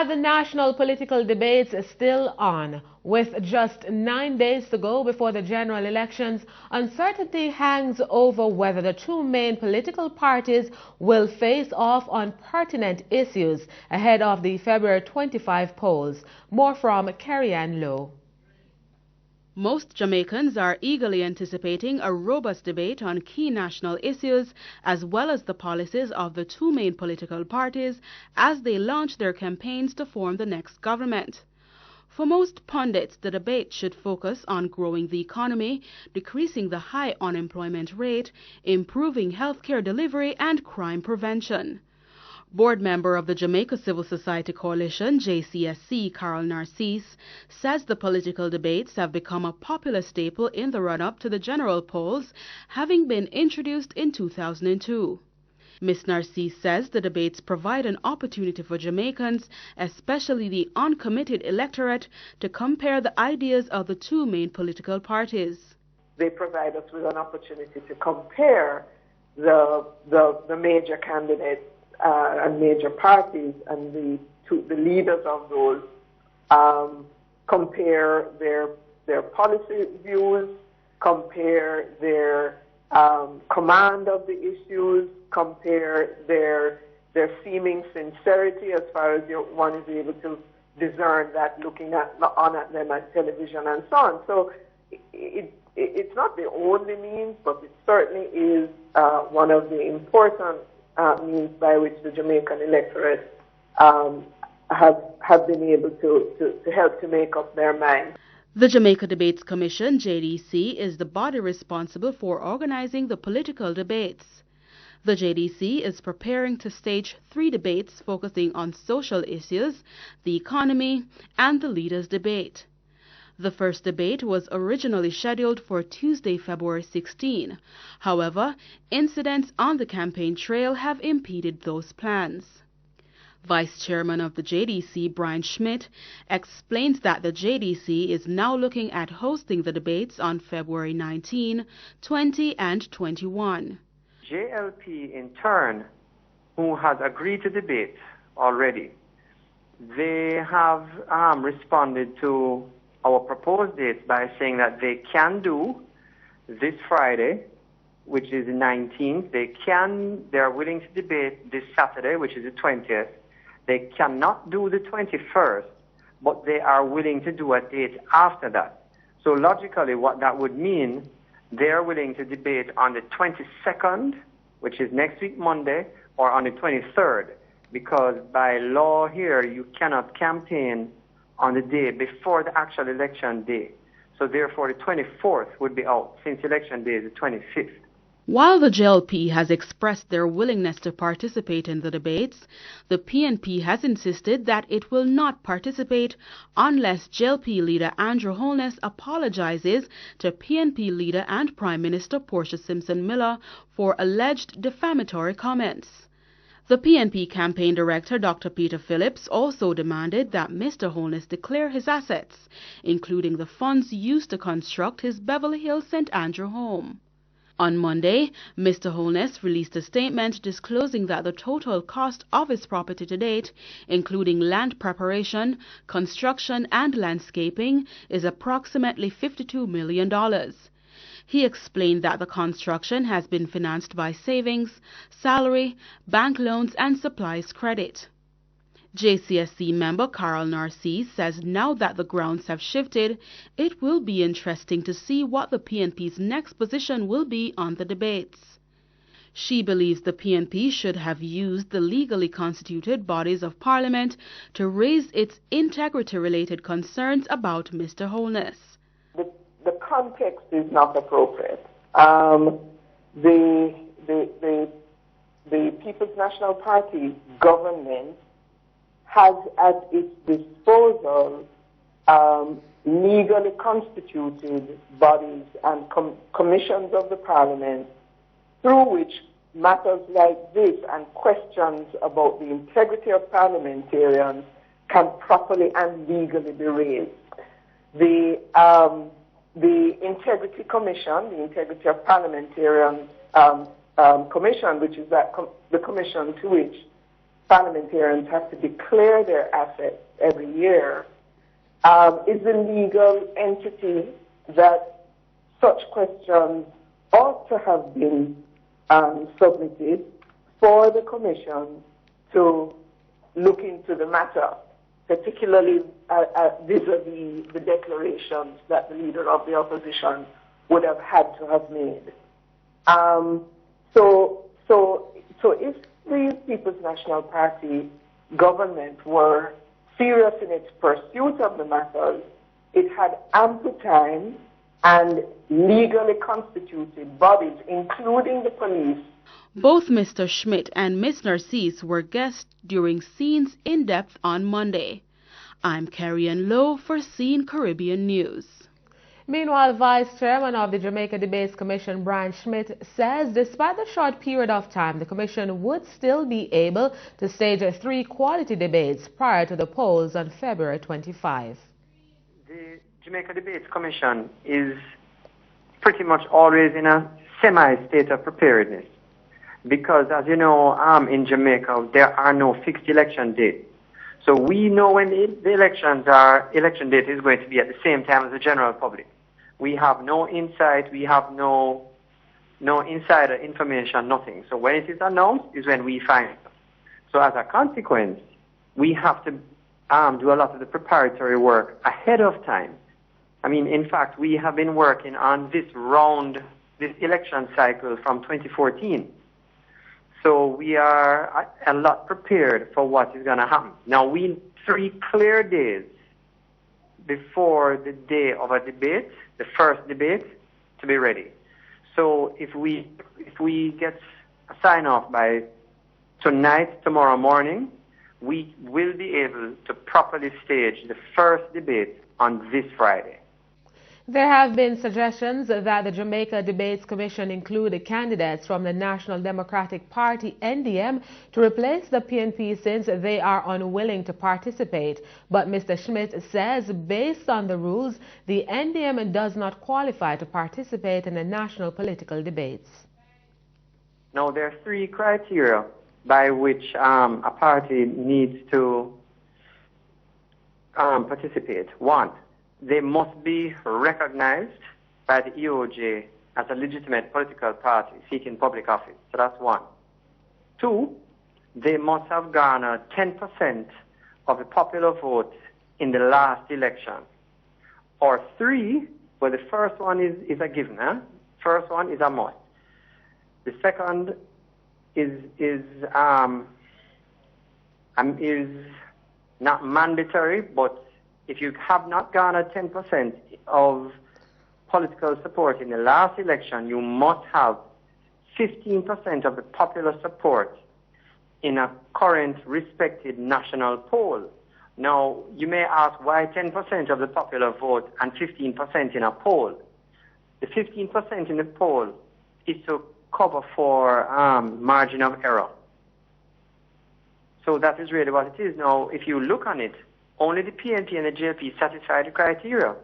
Are the national political debates still on? With just 9 days to go before the general elections, uncertainty hangs over whether the two main political parties will face off on pertinent issues ahead of the February 25 polls. More from Carrie-Ann Lowe. Most Jamaicans are eagerly anticipating a robust debate on key national issues as well as the policies of the two main political parties as they launch their campaigns to form the next government. For most pundits, the debate should focus on growing the economy, decreasing the high unemployment rate, improving healthcare delivery and crime prevention. Board member of the Jamaica Civil Society Coalition, JCSC, Carol Narcisse, says the political debates have become a popular staple in the run-up to the general polls, having been introduced in 2002. Ms. Narcisse says the debates provide an opportunity for Jamaicans, especially the uncommitted electorate, to compare the ideas of the two main political parties. They provide us with an opportunity to compare the major candidates and major parties and the leaders of those, compare their policy views, compare their command of the issues, compare their seeming sincerity as far as one is able to discern that looking at them at television and so on. So it's not the only means, but it certainly is one of the important means by which the Jamaican electorate have been able to help to make up their minds. The Jamaica Debates Commission, JDC, is the body responsible for organizing the political debates. The JDC is preparing to stage 3 debates focusing on social issues, the economy, and the leaders' debate. The first debate was originally scheduled for Tuesday, February 16. However, incidents on the campaign trail have impeded those plans. Vice Chairman of the JDC, Brian Schmidt, explains that the JDC is now looking at hosting the debates on February 19, 20, and 21. JLP, in turn, who has agreed to debate already, they have responded to our proposed dates by saying that they can do this Friday, which is the 19th. They are willing to debate this Saturday, which is the 20th. They cannot do the 21st, but they are willing to do a date after that. So logically, what that would mean, they are willing to debate on the 22nd, which is next week Monday, or on the 23rd, because by law here, you cannot campaign on the day before the actual election day. So therefore, the 24th would be out, since election day is the 25th. While the JLP has expressed their willingness to participate in the debates, the PNP has insisted that it will not participate unless JLP leader Andrew Holness apologizes to PNP leader and Prime Minister Portia Simpson Miller for alleged defamatory comments. The PNP campaign director, Dr. Peter Phillips, also demanded that Mr. Holness declare his assets, including the funds used to construct his Beverly Hills St. Andrew home. On Monday, Mr. Holness released a statement disclosing that the total cost of his property to date, including land preparation, construction, and landscaping, is approximately $52 million. He explained that the construction has been financed by savings, salary, bank loans, and supplies credit. JCSC member Carol Narcisse says now that the grounds have shifted, it will be interesting to see what the PNP's next position will be on the debates. She believes the PNP should have used the legally constituted bodies of Parliament to raise its integrity-related concerns about Mr. Holness. The context is not appropriate. The People's National Party government has at its disposal legally constituted bodies and commissions of the Parliament through which matters like this and questions about the integrity of parliamentarians can properly and legally be raised. The Integrity Commission, the Integrity of Parliamentarians Commission, which is the commission to which parliamentarians have to declare their assets every year, is the legal entity that such questions ought to have been submitted for the Commission to look into the matter, particularly vis-a-vis the declarations that the leader of the opposition would have had to have made. So if the People's National Party government were serious in its pursuit of the matters, it had ample time and legally constituted bodies, including the police. Both Mr. Schmidt and Ms. Narcisse were guests during CEEN's In-Depth on Monday. I'm Carrie-Ann Lowe for CEEN Caribbean News. Meanwhile, Vice Chairman of the Jamaica Debates Commission, Brian Schmidt, says despite the short period of time, the Commission would still be able to stage 3 quality debates prior to the polls on February 25. The Jamaica Debates Commission is pretty much always in a semi-state of preparedness because, as you know, in Jamaica, there are no fixed election dates. So we know when the election date is going to be at the same time as the general public. We have no insight, we have no insider information, nothing. So when it is announced is when we find it. So as a consequence, we have to do a lot of the preparatory work ahead of time. I mean, in fact, we have been working on this election cycle from 2014. So we are a lot prepared for what is going to happen. Now, we need 3 clear days before the day of a debate, the first debate, to be ready. So if we get a sign-off by tonight, tomorrow morning, we will be able to properly stage the first debate on this Friday. There have been suggestions that the Jamaica Debates Commission include candidates from the National Democratic Party, NDM, to replace the PNP since they are unwilling to participate. But Mr. Schmidt says based on the rules, the NDM does not qualify to participate in the national political debates. Now, there are 3 criteria by which a party needs to participate. 1, they must be recognized by the EOJ as a legitimate political party seeking public office. So that's 1. 2, they must have garnered 10% of the popular vote in the last election. Or 3, well, the first one is a given. First one is a must. The second is not mandatory, but if you have not garnered 10% of political support in the last election, you must have 15% of the popular support in a current respected national poll. Now, you may ask why 10% of the popular vote and 15% in a poll. The 15% in the poll is to cover for margin of error. So that is really what it is. Now, if you look on it, only the PNP and the JLP satisfy the criteria.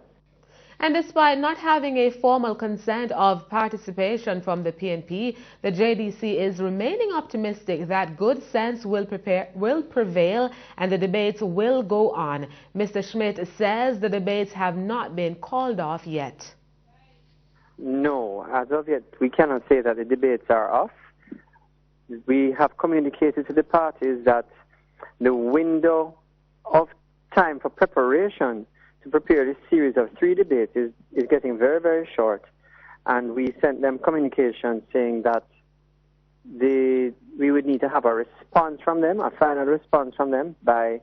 And despite not having a formal consent of participation from the PNP, the JDC is remaining optimistic that good sense will prevail and the debates will go on. Mr. Schmidt says the debates have not been called off yet. No, as of yet, we cannot say that the debates are off. We have communicated to the parties that the window of time for preparation to prepare this series of 3 debates is getting very, very short. And we sent them communication saying that we would need to have a response from them, a final response from them by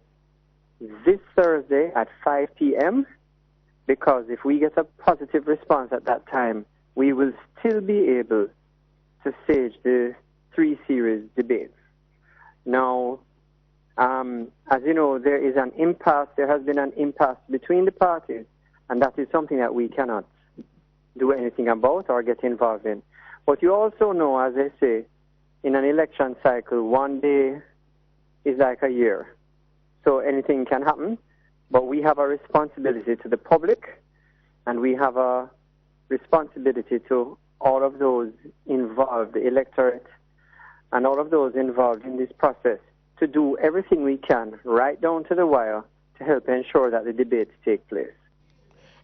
this Thursday at 5 p.m. Because if we get a positive response at that time, we will still be able to stage the 3 series debates. Now, as you know, there is an impasse. There has been an impasse between the parties, and that is something that we cannot do anything about or get involved in. But you also know, as I say, in an election cycle, 1 day is like a year. So anything can happen, but we have a responsibility to the public, and we have a responsibility to all of those involved, the electorate, and all of those involved in this process, to do everything we can, right down to the wire, to help ensure that the debates take place.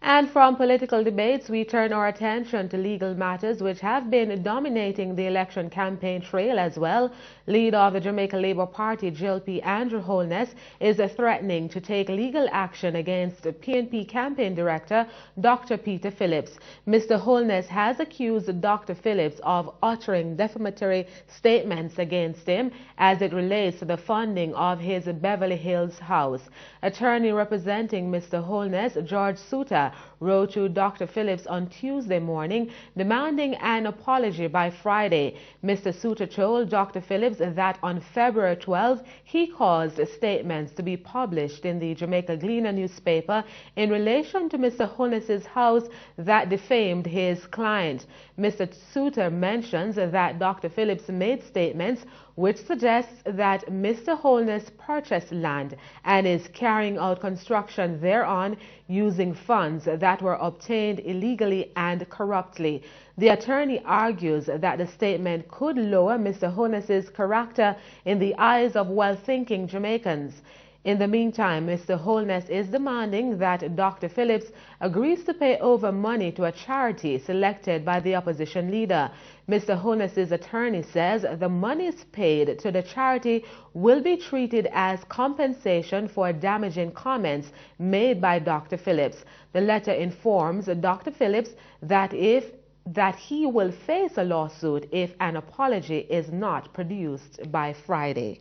And from political debates, we turn our attention to legal matters which have been dominating the election campaign trail as well. Leader of the Jamaica Labour Party, JLP Andrew Holness, is threatening to take legal action against PNP campaign director Dr. Peter Phillips. Mr. Holness has accused Dr. Phillips of uttering defamatory statements against him as it relates to the funding of his Beverly Hills house. Attorney representing Mr. Holness, George Suter, wrote to Dr. Phillips on Tuesday morning demanding an apology by Friday. Mr. Suter told Dr. Phillips that on February 12 he caused statements to be published in the Jamaica Gleaner newspaper in relation to Mr. Holness's house that defamed his client. Mr. Suter mentions that Dr. Phillips made statements which suggests that Mr. Holness purchased land and is carrying out construction thereon using funds that were obtained illegally and corruptly. The attorney argues that the statement could lower Mr. Holness's character in the eyes of well-thinking Jamaicans. In the meantime, Mr. Holness is demanding that Dr. Phillips agrees to pay over money to a charity selected by the opposition leader. Mr. Holness's attorney says the monies paid to the charity will be treated as compensation for damaging comments made by Dr. Phillips. The letter informs Dr. Phillips that he will face a lawsuit if an apology is not produced by Friday.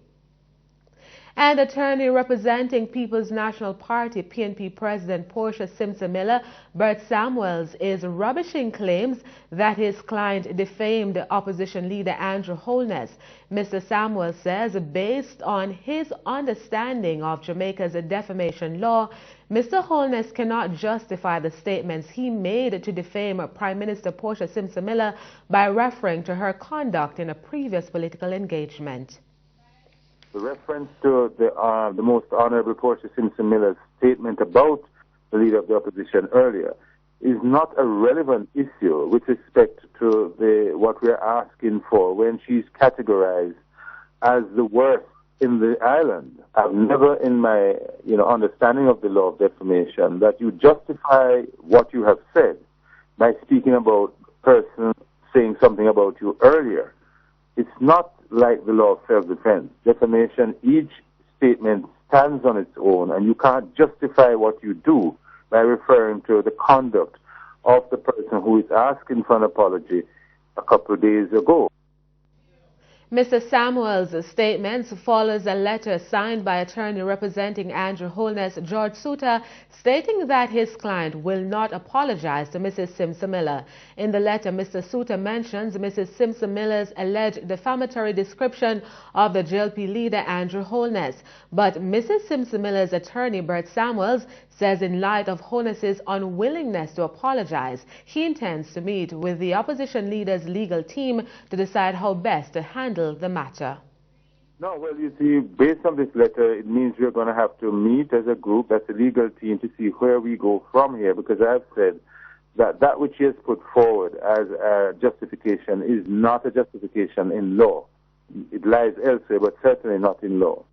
And attorney representing People's National Party PNP President Portia Simpson-Miller, Bert Samuels, is rubbishing claims that his client defamed opposition leader Andrew Holness. Mr. Samuels says based on his understanding of Jamaica's defamation law, Mr. Holness cannot justify the statements he made to defame Prime Minister Portia Simpson-Miller by referring to her conduct in a previous political engagement. The reference to the most honorable Portia Simpson-Miller's statement about the leader of the opposition earlier is not a relevant issue with respect to what we're asking for when she's categorized as the worst in the island. I've never in my understanding of the law of defamation that you justify what you have said by speaking about a person saying something about you earlier. It's not like the law of self-defense. Defamation, each statement stands on its own, and you can't justify what you do by referring to the conduct of the person who is asking for an apology a couple of days ago. Mr. Samuels' statements follows a letter signed by attorney representing Andrew Holness, George Suter, stating that his client will not apologize to Mrs. Simpson-Miller. In the letter, Mr. Suter mentions Mrs. Simpson-Miller's alleged defamatory description of the JLP leader Andrew Holness. But Mrs. Simpson-Miller's attorney, Bert Samuels, says in light of Holness's unwillingness to apologize, he intends to meet with the opposition leader's legal team to decide how best to handle the matter. No, well, you see, based on this letter, it means we're going to have to meet as a group, as a legal team, to see where we go from here, because I've said that which is put forward as a justification is not a justification in law. It lies elsewhere, but certainly not in law.